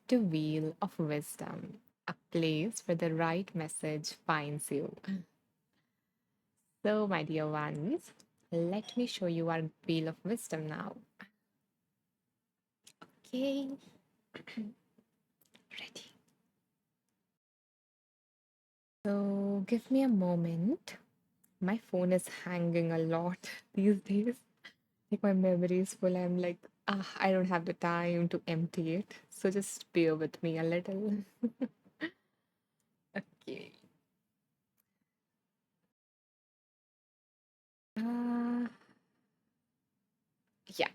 to Wheel of Wisdom, a place where the right message finds you. So, my dear ones, let me show you our Wheel of Wisdom now. Okay, ready. So, give me a moment. My phone is hanging a lot these days. Like, my memory is full. I'm like, I don't have the time to empty it. So, just bear with me a little. Okay. Uh, yeah.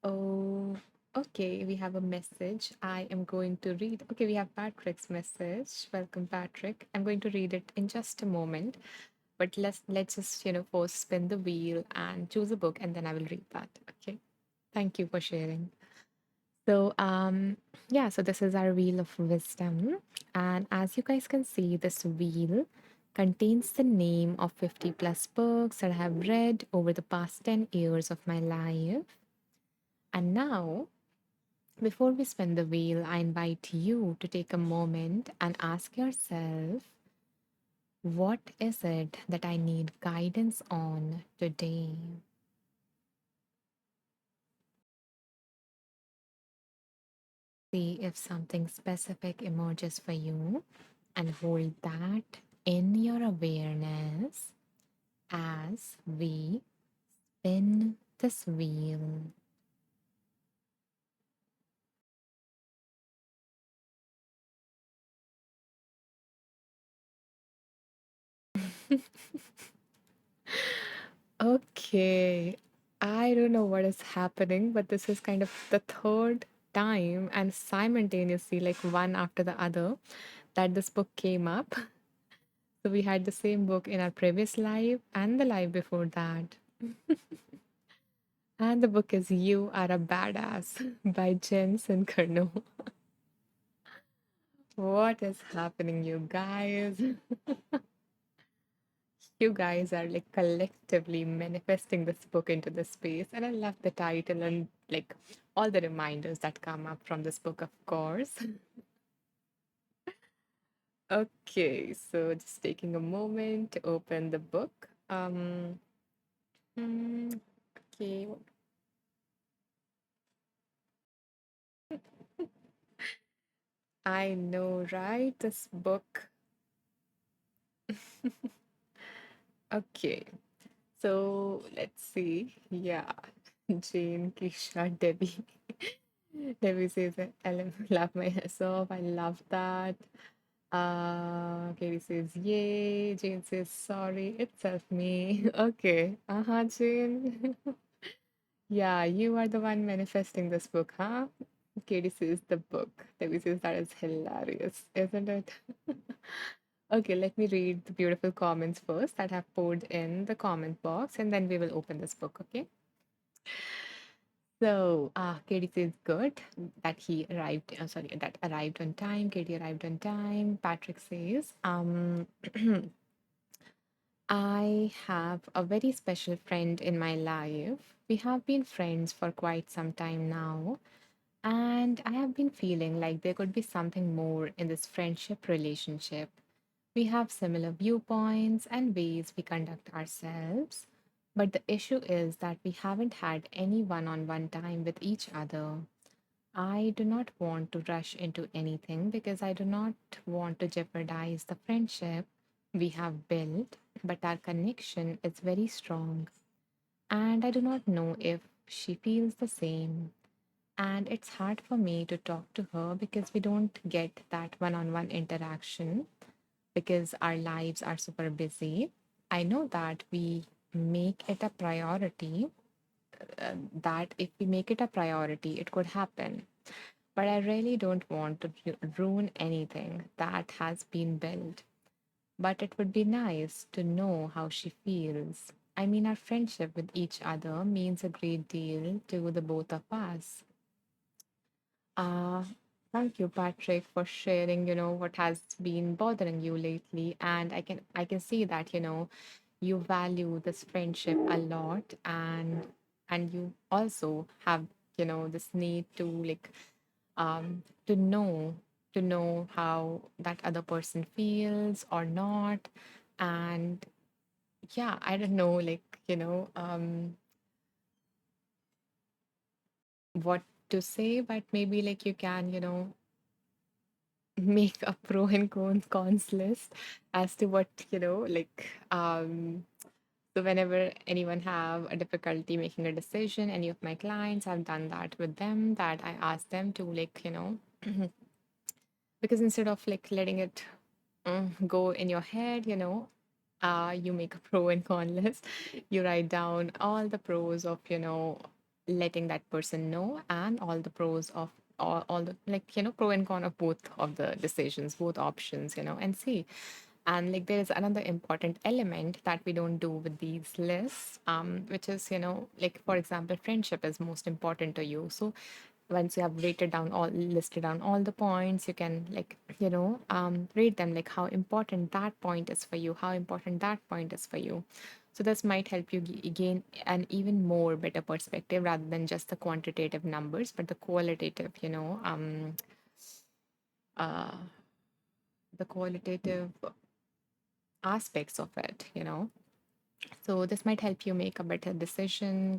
Oh, okay. We have a message. I am going to read. Okay, we have Patrick's message. Welcome, Patrick. I'm going to read it in just a moment. But let's just first spin the wheel and choose a book, and then I will read that. Okay. Thank you for sharing. So yeah. So this is our wheel of wisdom, and as you guys can see, this wheel contains the name of 50 plus books that I have read over the past 10 years of my life. And now, before we spin the wheel, I invite you to take a moment and ask yourself, what is it that I need guidance on today? See if something specific emerges for you and hold that in your awareness as we spin this wheel. Okay, I don't know what is happening, but this is kind of the third time and simultaneously, like one after the other, that this book came up. So we had the same book in our previous live and the live before that. And the book is You Are a Badass by Jen Sincero. What is happening, you guys? You guys are like collectively manifesting this book into the space, and I love the title and like all the reminders that come up from this book, of course. Okay, so just taking a moment to open the book. Okay, I know, right? This book. Okay, so let's see. Yeah, Jane, Keisha, Debbie. Debbie says, I love myself. I love that. Katie says, yay. Jane says, sorry, it's self me. Okay. Uh-huh, Jane. Yeah, you are the one manifesting this book, huh? Katie says, the book. Debbie says, that is hilarious, isn't it? Okay, let me read the beautiful comments first that have poured in the comment box, and then we will open this book, okay? So, Katie says good that he arrived. Sorry, that arrived on time. Katie arrived on time. Patrick says, I have a very special friend in my life. We have been friends for quite some time now, and I have been feeling like there could be something more in this friendship relationship. We have similar viewpoints and ways we conduct ourselves, but the issue is that we haven't had any one on one time with each other. I do not want to rush into anything because I do not want to jeopardize the friendship we have built, but our connection is very strong, and I do not know if she feels the same. And it's hard for me to talk to her because we don't get that one on one interaction because our lives are super busy. I know that we make it a priority, that if we make it a priority, it could happen. But I really don't want to ruin anything that has been built. But it would be nice to know how she feels. I mean, our friendship with each other means a great deal to the both of us. Uh, Thank you, Patrick, for sharing, what has been bothering you lately. And I can see that, you value this friendship a lot, and you also have, this need to like To know how that other person feels or not. And yeah, I don't know, like, what to say, but maybe like you can, make a pro and cons list as to what, so whenever anyone have a difficulty making a decision, any of my clients, I've done that with them, that I ask them to, like, because instead of like letting it go in your head, you make a pro and con list. You write down all the pros of, letting that person know, and all the pros of all the, like, pro and con of both of the decisions, both options, and see. And like there is another important element that we don't do with these lists, which is, like for example, friendship is most important to you. So once you have listed down all the points, you can, like, rate them, like how important that point is for you, how important that point is for you. So this might help you gain an even more better perspective, rather than just the quantitative numbers, but the qualitative, uh, the qualitative aspects of it, so this might help you make a better decision,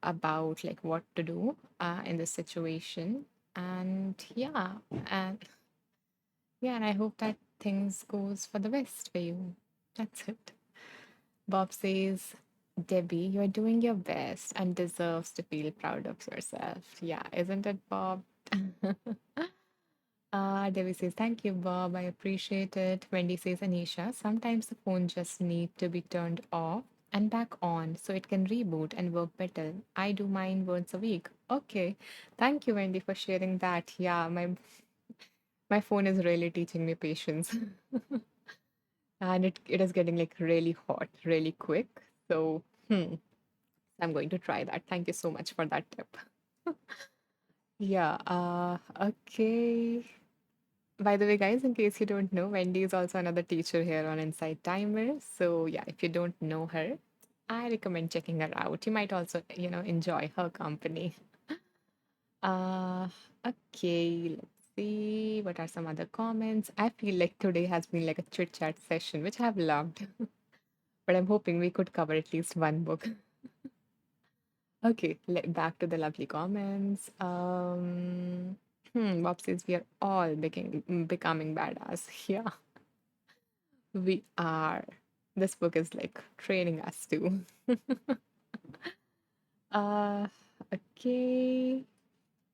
about like what to do in this situation. And yeah, and I hope that things goes for the best for you. That's it. Bob says, Debbie, you're doing your best and deserves to feel proud of yourself. Yeah, isn't it, Bob? Debbie says, thank you, Bob. I appreciate it. Wendy says, Anisha, sometimes the phone just need to be turned off and back on so it can reboot and work better. I do mine once a week. Okay. Thank you, Wendy, for sharing that. Yeah, my phone is really teaching me patience. And it is getting like really hot, really quick. So I'm going to try that. Thank you so much for that tip. Yeah, okay. By the way, guys, in case you don't know, Wendy is also another teacher here on Insight Timer. So, yeah, if you don't know her, I recommend checking her out. You might also, enjoy her company. Uh, okay, let's see. What are some other comments? I feel like today has been like a chit chat session, which I've loved. But I'm hoping we could cover at least one book. Okay, back to the lovely comments. Bob says we are all becoming badass. Yeah, we are. This book is like training us to. Uh, okay.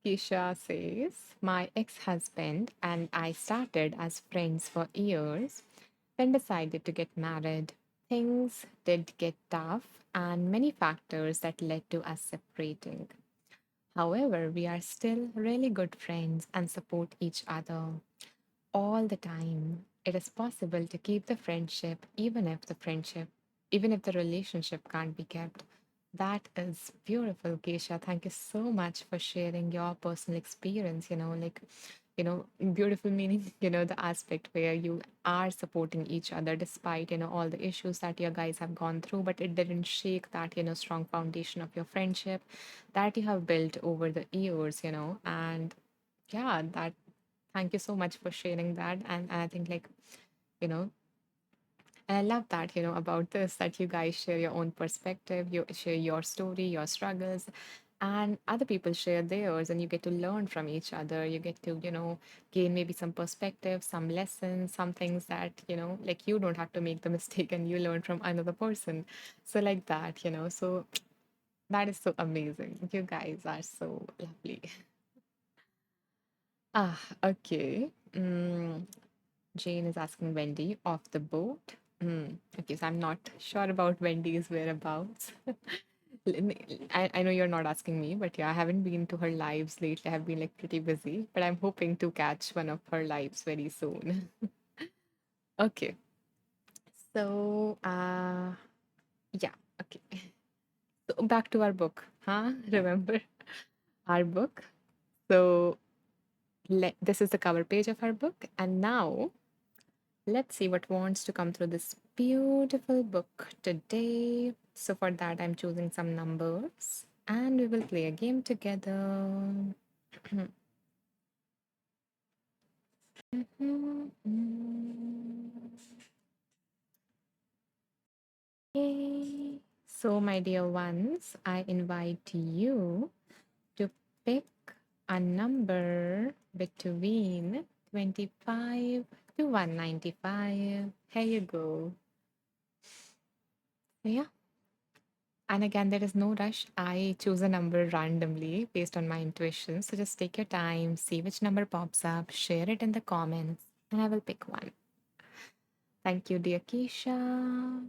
Keisha says, my ex-husband and I started as friends for years, then decided to get married. Things did get tough, and many factors that led to us separating. However, we are still really good friends and support each other all the time. It is possible to keep the friendship even if the relationship can't be kept. That is beautiful, Keisha. Thank you so much for sharing your personal experience. Beautiful meaning, the aspect where you are supporting each other despite, all the issues that you guys have gone through, but it didn't shake that, strong foundation of your friendship that you have built over the years, and yeah, that thank you so much for sharing that. And I think, like, you know, and I love that, about this, that you guys share your own perspective, you share your story, your struggles, and other people share theirs, and you get to learn from each other. You get to, gain maybe some perspective, some lessons, some things that, like you don't have to make the mistake and you learn from another person. So, like that, so that is so amazing. You guys are so lovely. Okay. Jane is asking Wendy off the boat. Okay, so I'm not sure about Wendy's whereabouts. I know you're not asking me, but yeah, I haven't been to her lives lately. I have been like pretty busy, but I'm hoping to catch one of her lives very soon. Okay, so yeah, okay. So back to our book, huh? Remember our book? So this is the cover page of our book, and now let's see what wants to come through this beautiful book today. So, for that, I'm choosing some numbers and we will play a game together. Yay. So, my dear ones, I invite you to pick a number between 25 to 195. Here you go. So, yeah. And again, there is no rush. I choose a number randomly based on my intuition. So just take your time, see which number pops up, share it in the comments, and I will pick one. Thank you, dear Keisha.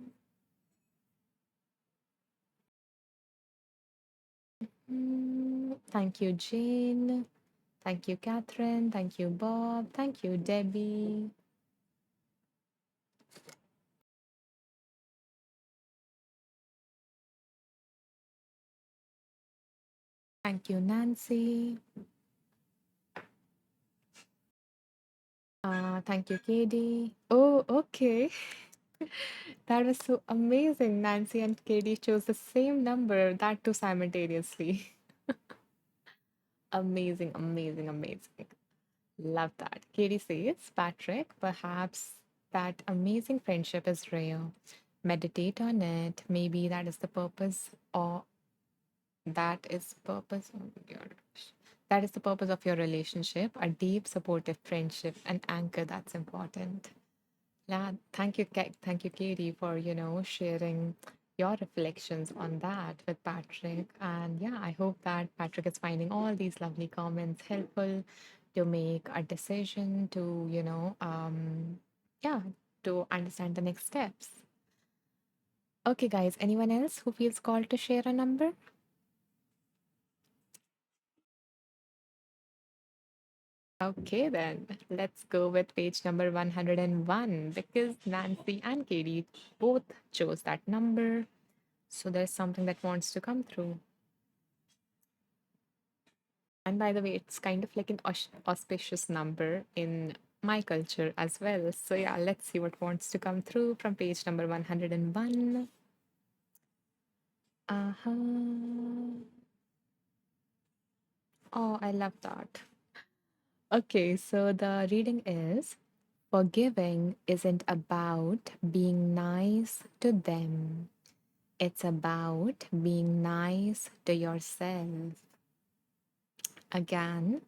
Thank you, Jane. Thank you, Catherine. Thank you, Bob. Thank you, Debbie. Thank you, Nancy. Thank you, Katie. Oh, okay. That was so amazing. Nancy and Katie chose the same number, that too simultaneously. Amazing, amazing, amazing. Love that. Katie says, Patrick, perhaps that amazing friendship is rare. Meditate on it. Maybe that is the purpose, or that is purpose of your that is the purpose of your relationship, a deep, supportive friendship, an anchor that's important. Yeah, thank you, Katie, for sharing your reflections on that with Patrick. And yeah, I hope that Patrick is finding all these lovely comments helpful to make a decision to yeah, to understand the next steps. Okay, guys, anyone else who feels called to share a number? Okay, then let's go with page number 101 because Nancy and Katie both chose that number. So there's something that wants to come through. And by the way, it's kind of like an auspicious number in my culture as well. So yeah, let's see what wants to come through from page number 101. Uh-huh. Oh, I love that. Okay, so the reading is forgiving isn't about being nice to them. It's about being nice to yourself. Again,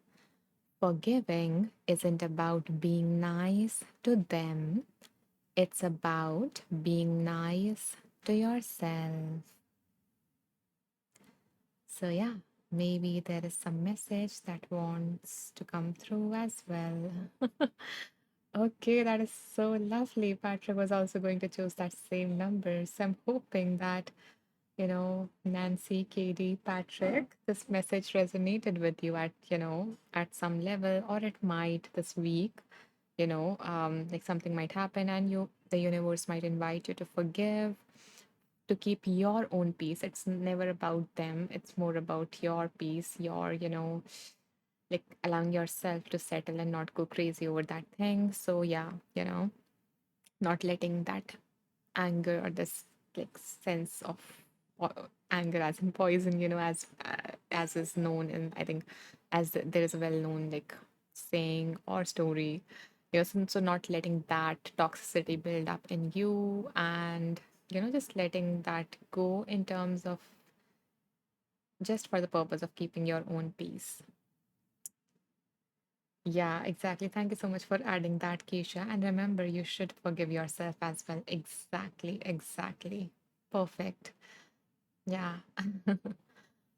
forgiving isn't about being nice to them, it's about being nice to yourself. So, yeah, maybe there is some message that wants to come through as well. Okay, that is so lovely. Patrick was also going to choose that same number. So, I'm hoping that Nancy, Katie, Patrick, this message resonated with you at some level, or it might this week, like something might happen and the universe might invite you to forgive, to keep your own peace. It's never about them, it's more about your peace, like allowing yourself to settle and not go crazy over that thing. So, yeah, not letting that anger or this like sense of anger as in poison, as is known in, I think, there is a well-known like saying or story, so not letting that toxicity build up in you, and just letting that go in terms of just for the purpose of keeping your own peace. Yeah, exactly. Thank you so much for adding that, Keisha. And remember, you should forgive yourself as well. Exactly, exactly. Perfect. Yeah.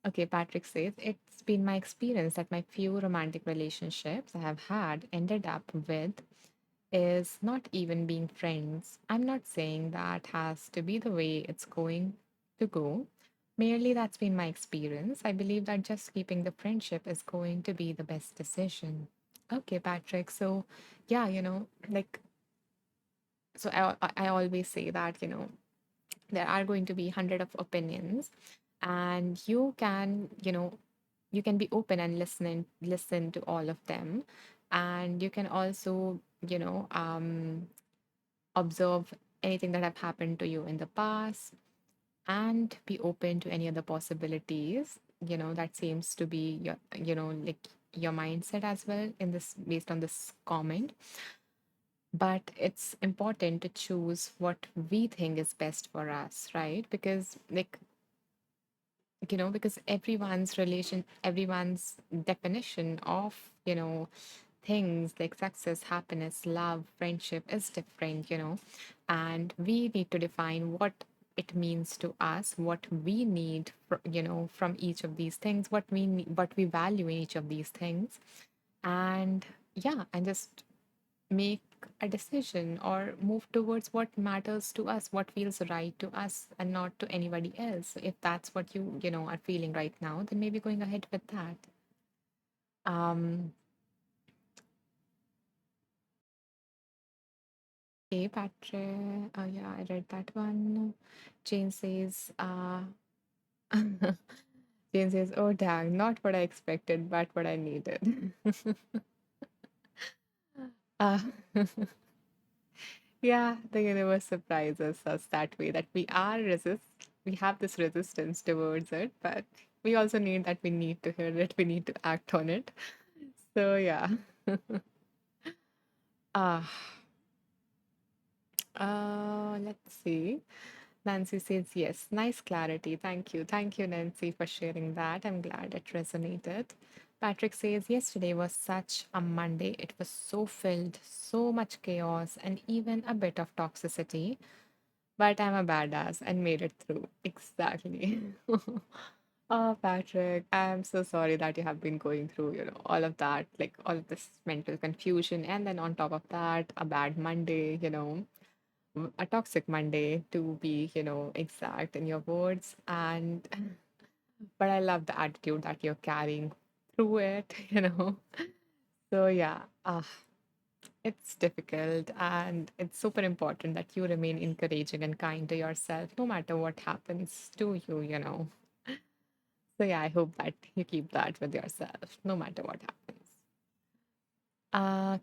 Okay, Patrick says, it's been my experience that my few romantic relationships I have had ended up with is not even being friends. I'm not saying that has to be the way it's going to go. Merely that's been my experience. I believe that just keeping the friendship is going to be the best decision. Okay, Patrick. So, yeah, like, so I always say that, there are going to be hundred of opinions, and you can be open and listen to all of them, and you can also observe anything that have happened to you in the past and be open to any other possibilities that seems to be your like your mindset as well in this based on this comment. But it's important to choose what we think is best for us, right? Because like, because everyone's definition of, things like success, happiness, love, friendship is different, and we need to define what it means to us, what we need, from each of these things, what we need, what we value in each of these things. And yeah, and just make a decision or move towards what matters to us, what feels right to us and not to anybody else. So if that's what are feeling right now, then maybe going ahead with that. um okay, Patrick, yeah, I read that one. Jane says, Jane says, oh dang, not what I expected but what I needed. uh, Yeah, the universe surprises us that way, that we have this resistance towards it, but we also need that we need to hear it, we need to act on it. So yeah. Ah, let's see. Nancy says yes. Nice clarity. Thank you. Thank you, Nancy, for sharing that. I'm glad it resonated. Patrick says yesterday was such a Monday. It was so filled, so much chaos, and even a bit of toxicity. But I'm a badass and made it through. Exactly. Oh, Patrick, I'm so sorry that you have been going through, all of that, like all of this mental confusion. And then on top of that, a bad Monday, a toxic Monday to be, exact in your words. And, but I love the attitude that you're carrying through it, So, yeah, it's difficult, and it's super important that you remain encouraging and kind to yourself no matter what happens to you, So, yeah, I hope that you keep that with yourself no matter what happens.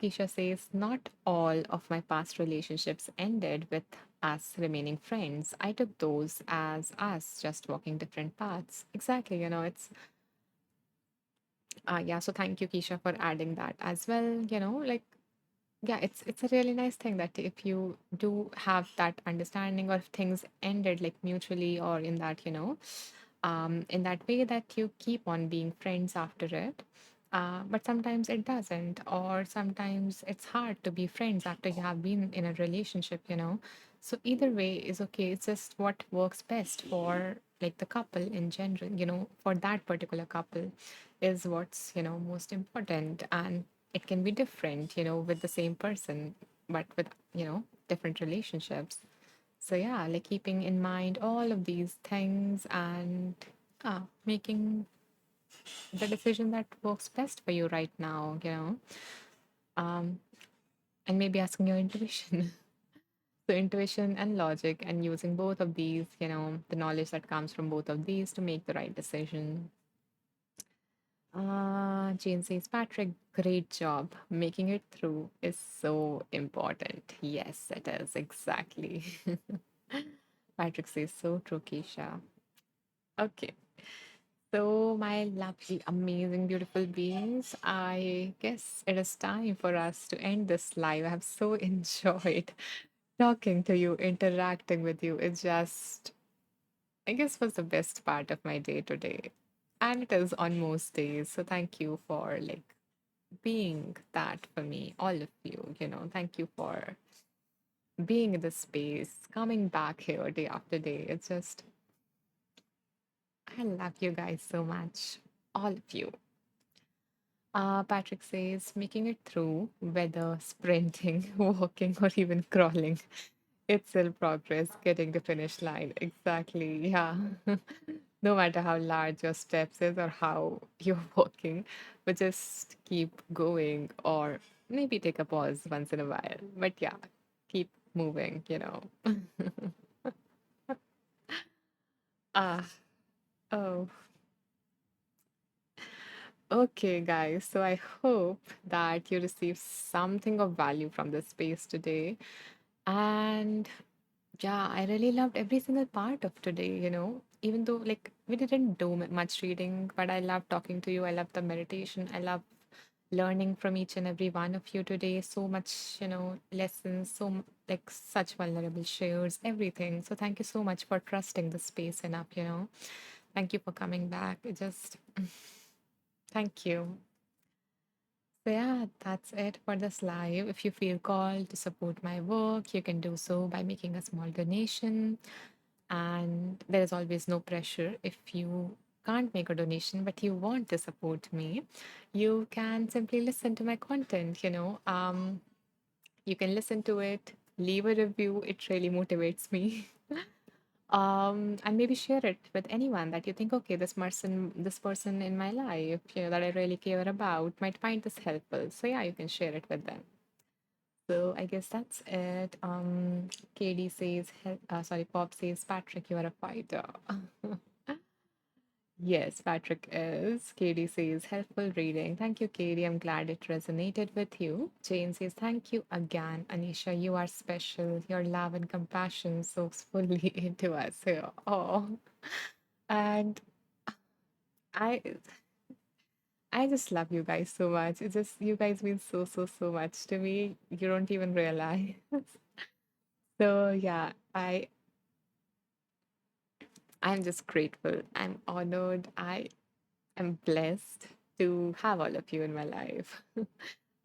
Keisha says, not all of my past relationships ended with us remaining friends. I took those as us just walking different paths. Exactly, it's yeah, so thank you, Keisha, for adding that as well. Like, yeah, it's a really nice thing that if you do have that understanding, or if things ended like mutually, or in that way, that you keep on being friends after it. But sometimes it doesn't, or sometimes it's hard to be friends after you have been in a relationship. So either way is okay. It's just what works best for like the couple in general, for that particular couple is what's, most important. And it can be different, with the same person, but with, different relationships. So yeah, like keeping in mind all of these things, and making the decision that works best for you right now, um, and maybe asking your intuition. So intuition and logic, and using both of these, the knowledge that comes from both of these to make the right decision. Jane says, Patrick, great job. Making it through is so important. Yes, it is. Exactly. Patrick says, so true, Keisha. Okay. So, my lovely, amazing, beautiful beings, I guess it is time for us to end this live. I have so enjoyed talking to you, interacting with you. It just, I guess, was the best part of my day today. And it is on most days. So, thank you for like being that for me, all of you. Thank you for being in the space, coming back here day after day. It's just, I love you guys so much, all of you. Patrick says, making it through, whether sprinting, walking, or even crawling, it's still progress, getting the finish line. Exactly. Yeah. No matter how large your steps is or how you're walking, but just keep going, or maybe take a pause once in a while. But yeah, keep moving. Ah, oh, okay, guys. So I hope that you received something of value from this space today. And yeah, I really loved every single part of today, even though like we didn't do much reading, but I love talking to you. I love the meditation. I love learning from each and every one of you today. So much, lessons, like such vulnerable shares, everything. So thank you so much for trusting the space enough. Thank you for coming back. It just, thank you. So, yeah, that's it for this live. If you feel called to support my work, you can do so by making a small donation. And there is always no pressure. If you can't make a donation, but you want to support me, you can simply listen to my content. You can listen to it, leave a review. It really motivates me. And maybe share it with anyone that you think, okay, this person in my life, that I really care about might find this helpful. So yeah, you can share it with them. So I guess that's it. KD says, sorry, Pop says, Patrick, you are a fighter. Yes, Patrick is. Katie says, helpful reading. Thank you, Katie. I'm glad it resonated with you. Jane says, thank you again. Anisha, you are special. Your love and compassion soaks fully into us here. Oh, and I I just love you guys so much. It's just, you guys mean so, so, so much to me. You don't even realize. So yeah, I'm just grateful. I'm honored. I'm blessed to have all of you in my life.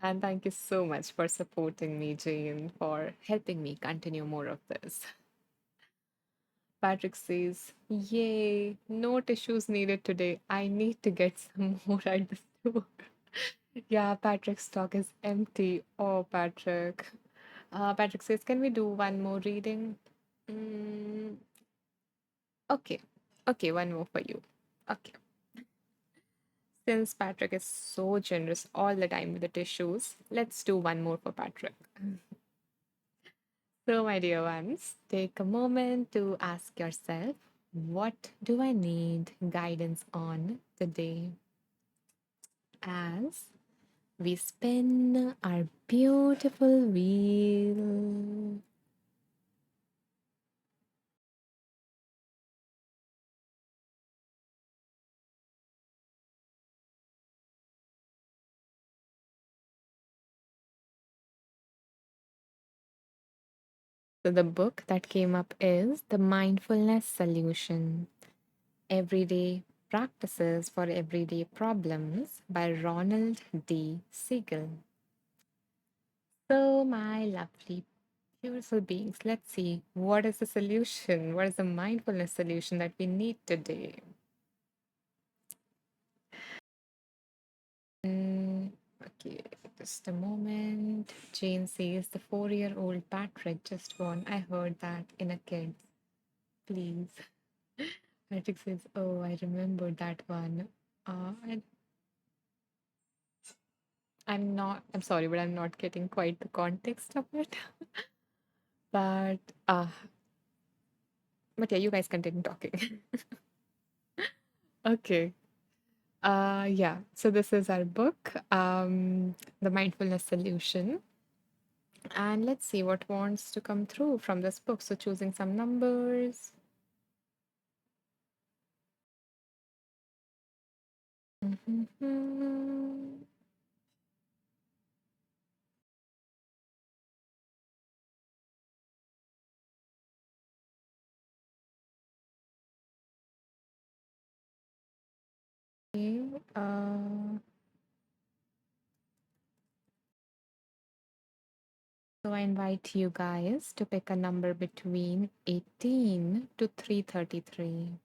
And thank you so much for supporting me, Jane, for helping me continue more of this. Patrick says, yay, no tissues needed today. I need to get some more at the store. Yeah, Patrick's stock is empty. Oh, Patrick. Patrick says, can we do one more reading? Mm, okay. Okay, one more for you. Okay. Since Patrick is so generous all the time with the tissues, let's do one more for Patrick. So, my dear ones, take a moment to ask yourself, what do I need guidance on today? As we spin our beautiful wheel. So, the book that came up is The Mindfulness Solution: Everyday Practices for Everyday Problems by Ronald D. Siegel. So, my lovely, beautiful beings, let's see what is the solution? What is the mindfulness solution that we need today? Mm, okay, just a moment. Jane says the 4-year-old Patrick just won. I heard that in a kid. Please. Patrick says, oh, I remember that one. And I'm sorry, but I'm not getting quite the context of it. But, uh, but yeah, you guys continue talking. Okay. Yeah, so this is our book, The Mindfulness Solution. And let's see what wants to come through from this book. So, choosing some numbers. Mhm. Okay, so, I invite you guys to pick a number between 18 to 333.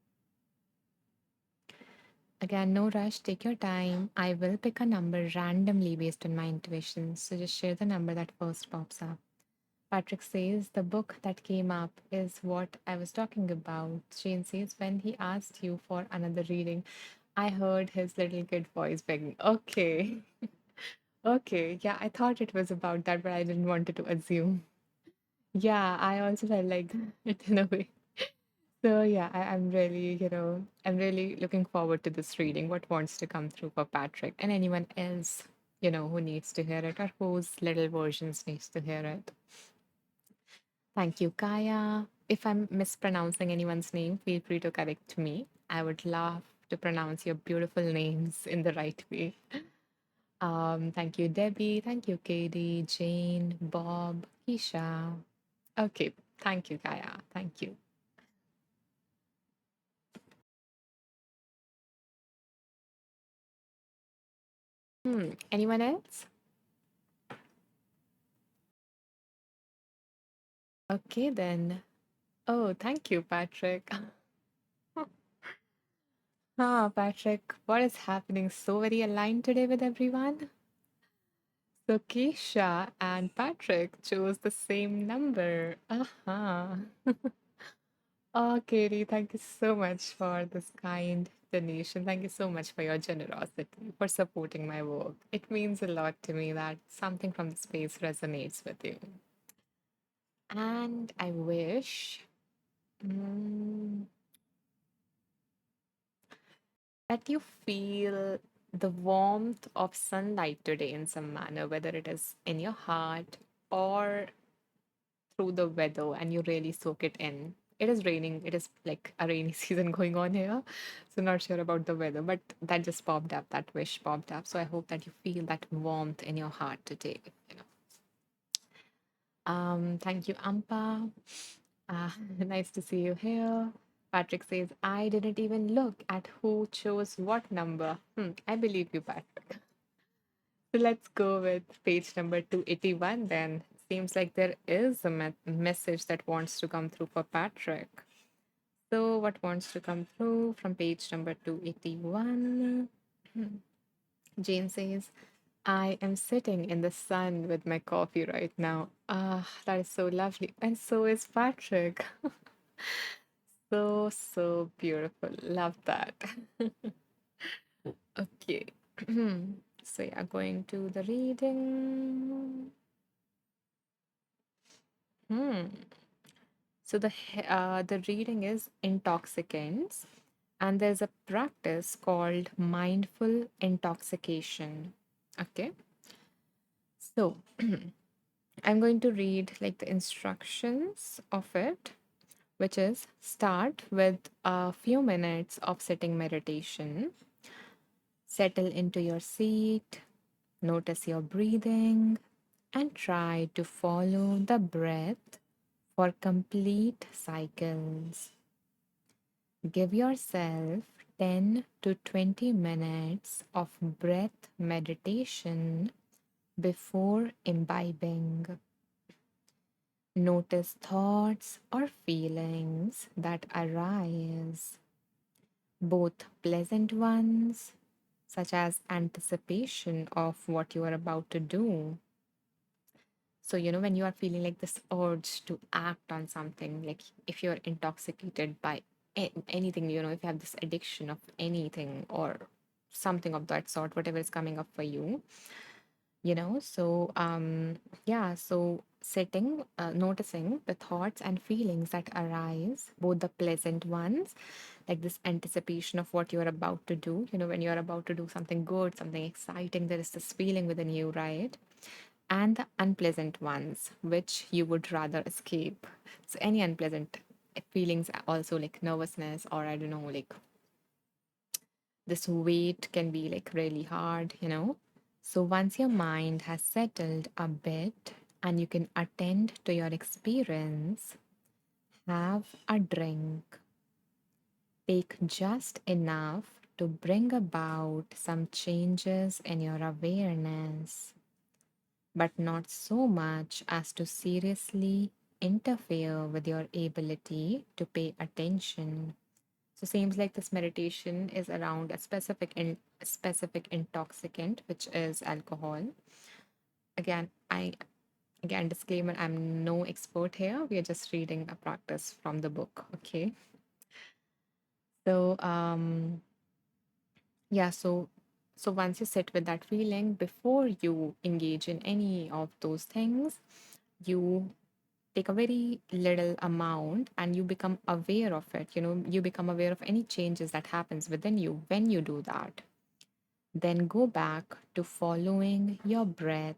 Again, no rush, take your time. I will pick a number randomly based on my intuition. So, just share the number that first pops up. Patrick says the book that came up is what I was talking about. Jane says when he asked you for another reading, I heard his little kid voice begging. Okay. Okay. Yeah, I thought it was about that, but I didn't want to assume. Yeah, I also felt like it in a way. So yeah, I'm really, I'm really looking forward to this reading. What wants to come through for Patrick and anyone else, who needs to hear it or whose little versions needs to hear it. Thank you, Kaya. If I'm mispronouncing anyone's name, feel free to correct me. I would love to pronounce your beautiful names in the right way. Thank you, Debbie. Thank you, Katie, Jane, Bob, Keisha. Okay, thank you, Kaya. Thank you. Anyone else? Okay, then. Oh, thank you, Patrick. Patrick, what is happening? So very aligned today with everyone. So Keisha and Patrick chose the same number. Uh-huh. Oh, Katie, thank you so much for this kind donation. Thank you so much for your generosity, for supporting my work. It means a lot to me that something from the space resonates with you. And I wish mm, that you feel the warmth of sunlight today in some manner, whether it is in your heart or through the weather, and you really soak it in. It is raining. It is like a rainy season going on here. So not sure about the weather, but that just popped up. That wish popped up. So I hope that you feel that warmth in your heart today. You know. Thank you, Ampa. Nice to see you here. Patrick says, I didn't even look at who chose what number. I believe you, Patrick. So let's go with page number 281 then. Seems like there is a message that wants to come through for Patrick. So, what wants to come through from page number 281? Jane says, I am sitting in the sun with my coffee right now. Ah, that is so lovely. And so is Patrick. So, so beautiful. Love that. Okay. So, yeah, going to the reading. Hmm. So the reading is intoxicants, and there's a practice called mindful intoxication. Okay, so I'm going to read like the instructions of it, which is start with a few minutes of sitting meditation. Settle into your seat, notice your breathing, and try to follow the breath for complete cycles. Give yourself 10 to 20 minutes of breath meditation before imbibing. Notice thoughts or feelings that arise, both pleasant ones, such as anticipation of what you are about to do. So, when you are feeling like this urge to act on something, like if you're intoxicated by anything, if you have this addiction of anything or something of that sort, whatever is coming up for you, yeah, so sitting, noticing the thoughts and feelings that arise, both the pleasant ones, like this anticipation of what you're about to do, when you're about to do something good, something exciting, there is this feeling within you, right? And the unpleasant ones, which you would rather escape. So, any unpleasant feelings, also like nervousness, or I don't know, like this weight can be like really hard. So, once your mind has settled a bit and you can attend to your experience, have a drink. Take just enough to bring about some changes in your awareness, but not so much as to seriously interfere with your ability to pay attention. So seems like this meditation is around a specific intoxicant, which is alcohol. Again, I again disclaimer, I'm no expert here. We are just reading a practice from the book. Okay. So yeah, so once you sit with that feeling before you engage in any of those things, you take a very little amount and you become aware of it. You become aware of any changes that happens within you when you do that. Then go back to following your breath.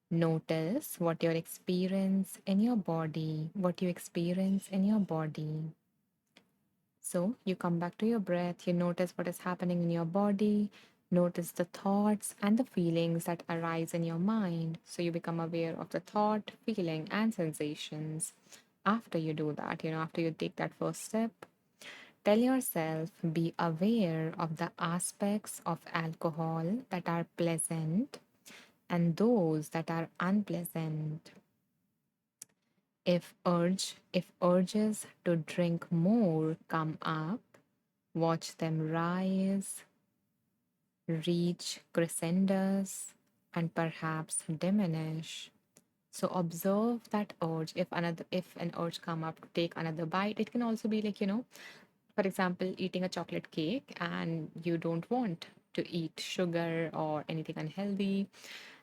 Notice what you experience in your body, what you experience in your body. So you come back to your breath, you notice what is happening in your body. Notice the thoughts and the feelings that arise in your mind. So you become aware of the thought, feeling, and sensations. After you do that, after you take that first step, tell yourself, be aware of the aspects of alcohol that are pleasant and those that are unpleasant. If urges to drink more come up, watch them rise, reach crescendos, and perhaps diminish. So observe that urge. If an urge come up to take another bite, it can also be like, for example, eating a chocolate cake and you don't want to eat sugar or anything unhealthy,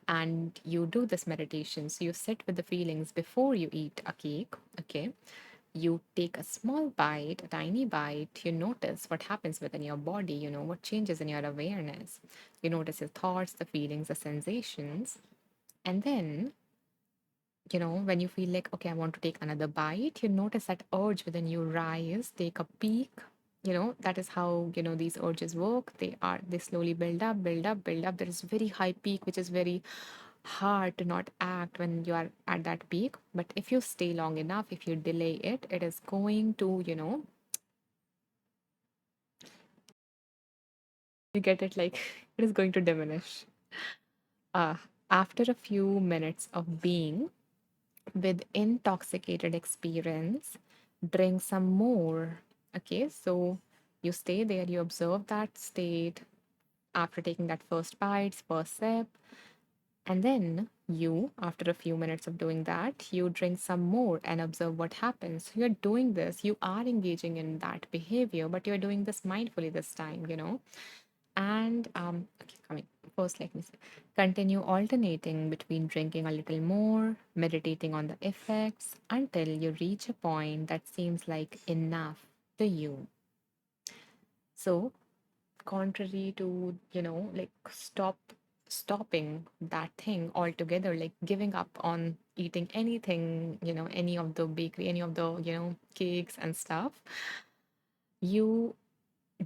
and you do this meditation. So you sit with the feelings before you eat a cake, okay? You take a small bite, a tiny bite, you notice what happens within your body, what changes in your awareness. You notice your thoughts, the feelings, the sensations. And then, when you feel like, okay, I want to take another bite, you notice that urge within you rise, take a peek. That is how, these urges work. They slowly build up, build up, build up. There is very high peak, which is very hard to not act when you are at that peak. But if you stay long enough, if you delay it, it is going to, you get it, like it is going to diminish. Uh, After a few minutes of being with intoxicated experience, drink some more. Okay, so you stay there, you observe that state after taking that first bite, first sip, and then you, after a few minutes of doing that, you drink some more and observe what happens. So you're doing this, you are engaging in that behavior, but you're doing this mindfully this time. And okay, coming first, let me say, continue alternating between drinking a little more, meditating on the effects until you reach a point that seems like enough to you. So, contrary to, like stopping that thing altogether, like giving up on eating anything, any of the bakery, any of the, cakes and stuff, you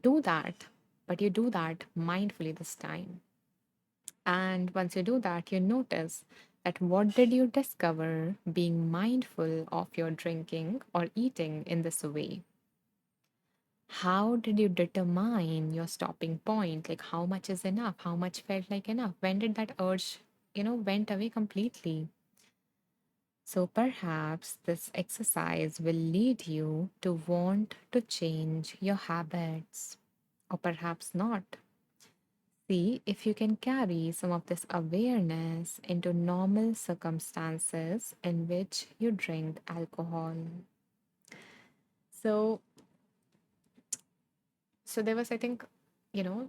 do that, but you do that mindfully this time. And once you do that, you notice that what did you discover being mindful of your drinking or eating in this way? How did you determine your stopping point? Like how much is enough? How much felt like enough? When did that urge, went away completely? So perhaps this exercise will lead you to want to change your habits, or perhaps not. See if you can carry some of this awareness into normal circumstances in which you drink alcohol. So, so there was, I think, you know,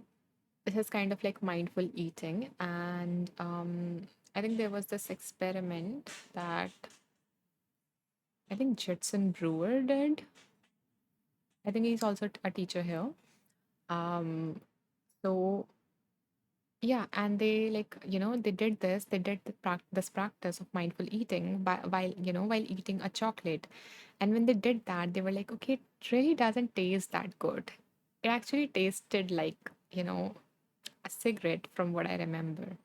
this is kind of like mindful eating, and I think there was this experiment that I think Judson Brewer did. I think he's also a teacher here. Um, so Yeah, and they like, they did this, they did this practice of mindful eating while eating a chocolate. And when they did that, they were like, okay, it really doesn't taste that good. It actually tasted like, a cigarette from what I remember.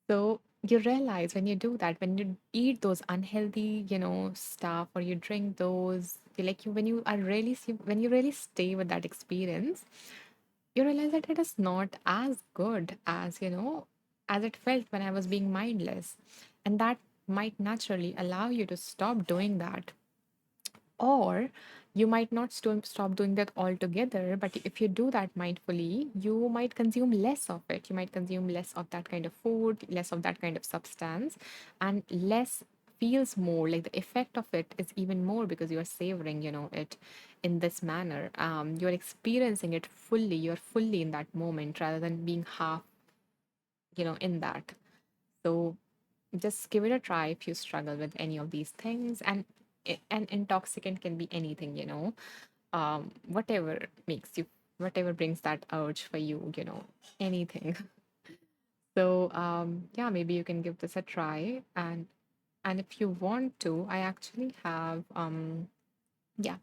So you realize when you do that, when you eat those unhealthy, stuff, or you drink those, when you are really, when you really stay with that experience, you realize that it is not as good as as it felt when I was being mindless, and that might naturally allow you to stop doing that. Or you might not stop doing that altogether, but if you do that mindfully, you might consume less of it. You might consume less of that kind of food, less of that kind of substance, and less feels more like the effect of it is even more because you are savoring, it in this manner. You're experiencing it fully, you're fully in that moment rather than being half, in that. So just give it a try if you struggle with any of these things. And an intoxicant can be anything, whatever makes you, whatever brings that urge for you, anything. So yeah, maybe you can give this a try. And if you want to, I actually have yeah,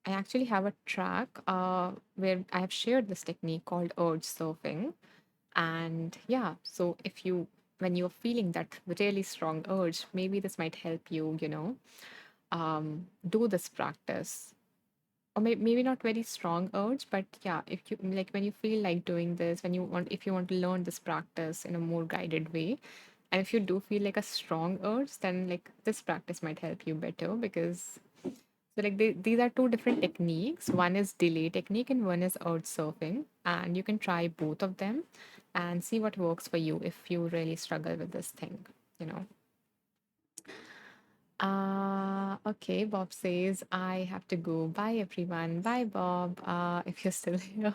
I actually have a track where I have shared this technique called urge surfing. And yeah, so if you, when you're feeling that really strong urge, maybe this might help you, do this practice. Or maybe not very strong urge, but yeah, if you like when you feel like doing this, when you want, if you want to learn this practice in a more guided way, and if you do feel like a strong urge, then like this practice might help you better because so like these are two different techniques. One is delay technique and one is urge surfing. And you can try both of them and see what works for you if you really struggle with this thing, you know. Okay, Bob says I have to go. Bye everyone. Bye Bob. If you're still here.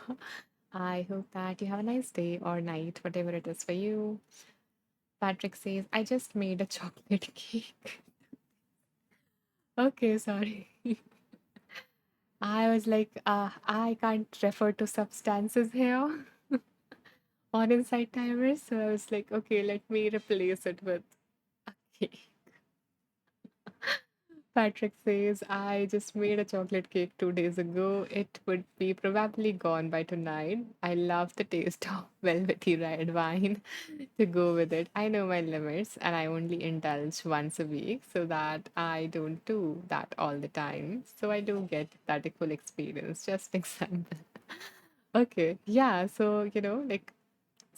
I hope that you have a nice day or night, whatever it is for you. Patrick says, I just made a chocolate cake. Okay, sorry. I was like, I can't refer to substances here on Insight Timers. So I was like, okay, let me replace it with cake. Patrick says, I just made a chocolate cake 2 days ago. It would be probably gone by tonight. I love the taste of velvety red wine to go with it. I know my limits and I only indulge once a week so that I don't do that all the time. So I do get that full experience. Just example. Okay, yeah. So, like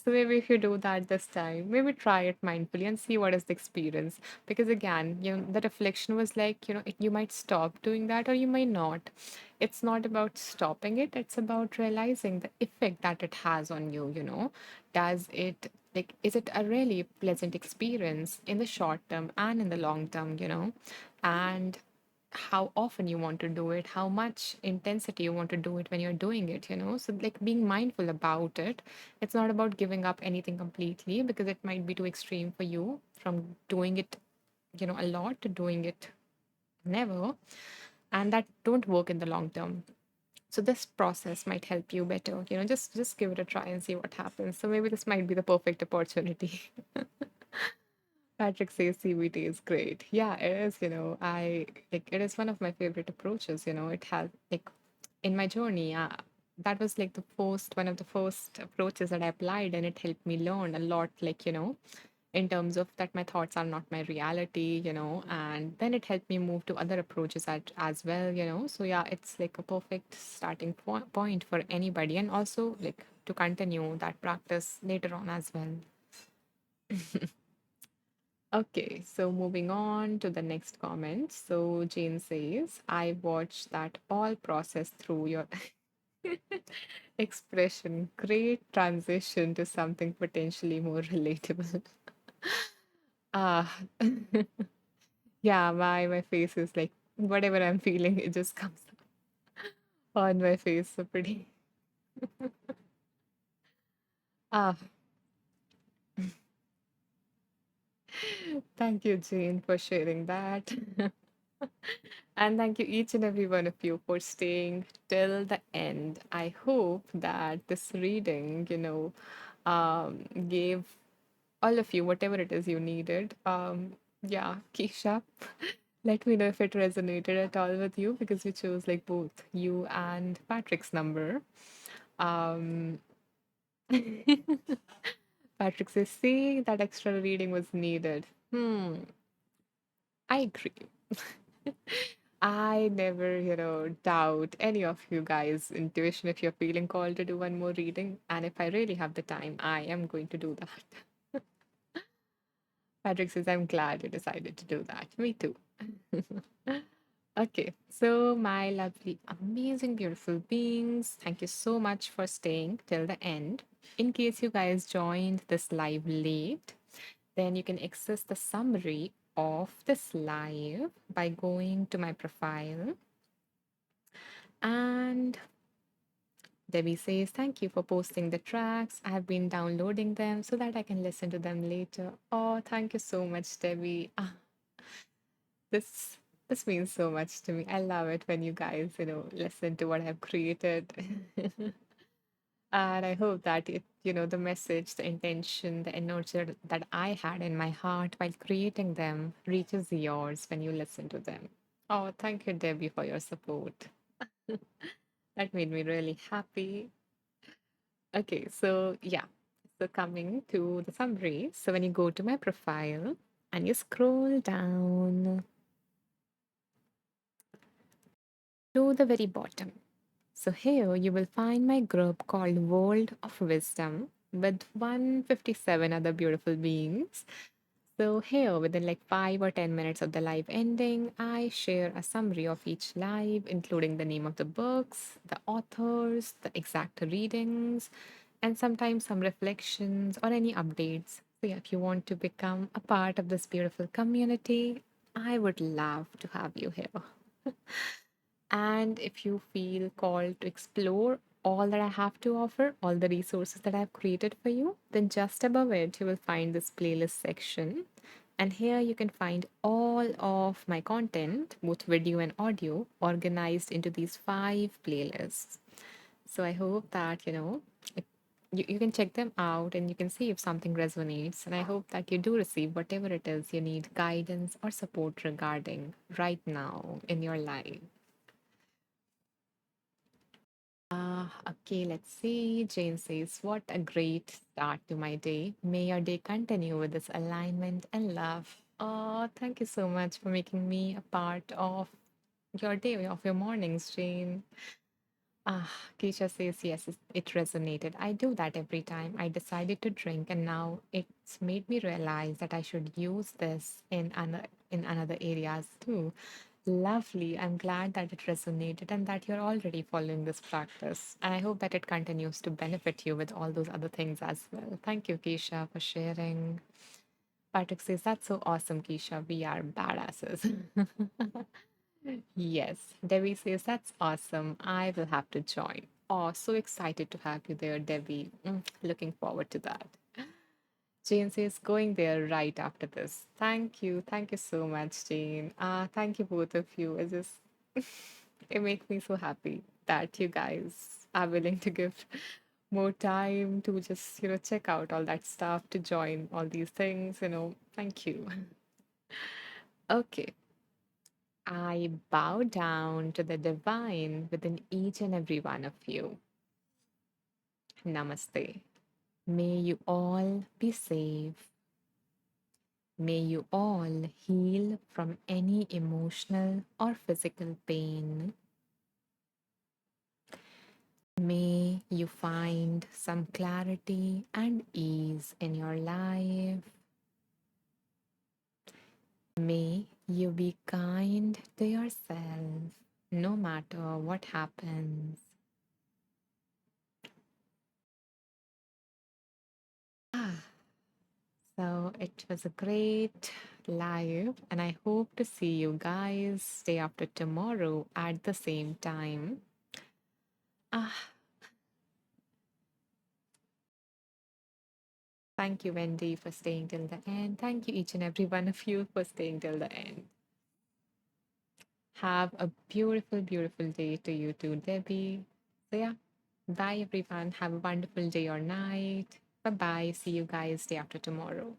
so maybe if you do that this time, maybe try it mindfully and see what is the experience. Because again, the reflection was like, you might stop doing that or you might not. It's not about stopping it, it's about realizing the effect that it has on you. Does it, like, is it a really pleasant experience in the short term and in the long term? And how often you want to do it, how much intensity you want to do it when you're doing it. So, like, being mindful about it. It's not about giving up anything completely because it might be too extreme for you from doing it, a lot to doing it never. And that don't work in the long term. So this process might help you better. Just give it a try and see what happens. So maybe this might be the perfect opportunity. Patrick says CBT is great. Yeah, it is. I like it is one of my favorite approaches. It has like in my journey. That was like the first one of the first approaches that I applied, and it helped me learn a lot. Like in terms of that, my thoughts are not my reality. And then it helped me move to other approaches as well. So yeah, it's like a perfect starting point for anybody, and also like to continue that practice later on as well. Okay, so moving on to the next comment. So Jane says, I watched that all process through your expression. Great transition to something potentially more relatable. Ah, yeah, my face is like whatever I'm feeling, it just comes on my face. So pretty. Ah, thank you, Jane, for sharing that. And thank you, each and every one of you, for staying till the end. I hope that this reading, gave all of you whatever it is you needed. Yeah, Keisha, let me know if it resonated at all with you because you chose like both you and Patrick's number. Um, Patrick says, see, that extra reading was needed. I agree. I never, doubt any of you guys' intuition if you're feeling called to do one more reading. And if I really have the time, I am going to do that. Patrick says, I'm glad you decided to do that. Me too. Okay, so my lovely, amazing, beautiful beings, thank you so much for staying till the end. In case you guys joined this live late, then you can access the summary of this live by going to my profile. And Debbie says, thank you for posting the tracks. I have been downloading them so that I can listen to them later. Oh, thank you so much, Debbie. This this means so much to me. I love it when you guys, listen to what I've created. And I hope that the message, the intention, the energy that I had in my heart while creating them reaches yours when you listen to them. Oh, thank you, Debbie, for your support. That made me really happy. Okay, so yeah. So coming to the summary. So when you go to my profile and you scroll down to the very bottom. So here you will find my group called World of Wisdom with 157 other beautiful beings. So here within like 5 or 10 minutes of the live ending, I share a summary of each live, including the name of the books, the authors, the exact readings, and sometimes some reflections or any updates. So yeah, if you want to become a part of this beautiful community, I would love to have you here. And if you feel called to explore all that I have to offer, all the resources that I've created for you, then just above it, you will find this playlist section. And here you can find all of my content, both video and audio, organized into these 5 playlists. So I hope that, if you can check them out and you can see if something resonates. And I hope that you do receive whatever it is you need guidance or support regarding right now in your life. Okay, let's see. Jane says, what a great start to my day. May your day continue with this alignment and love. Oh, thank you so much for making me a part of your day, of your mornings, Jane. Keisha says, yes, it resonated. I do that every time I decided to drink, and now it's made me realize that I should use this in another areas too. Lovely. I'm glad that it resonated and that you're already following this practice. And I hope that it continues to benefit you with all those other things as well. Thank you, Keisha, for sharing. Patrick says, that's so awesome, Keisha. We are badasses. Yes. Debbie says, that's awesome. I will have to join. Oh, so excited to have you there, Debbie. Looking forward to that. Jane says, going there right after this. Thank you. Thank you so much, Jane. Thank you, both of you. It just, it makes me so happy that you guys are willing to give more time to just, check out all that stuff, to join all these things. Thank you. Okay. I bow down to the divine within each and every one of you. Namaste. May you all be safe. May you all heal from any emotional or physical pain. May you find some clarity and ease in your life. May you be kind to yourself no matter what happens. Ah, so it was a great live, and I hope to see you guys day after tomorrow at the same time. Ah, thank you, Wendy, for staying till the end. Thank you, each and every one of you, for staying till the end. Have a beautiful, beautiful day to you too, Debbie. So, yeah, bye, everyone. Have a wonderful day or night. Bye bye. See you guys day after tomorrow.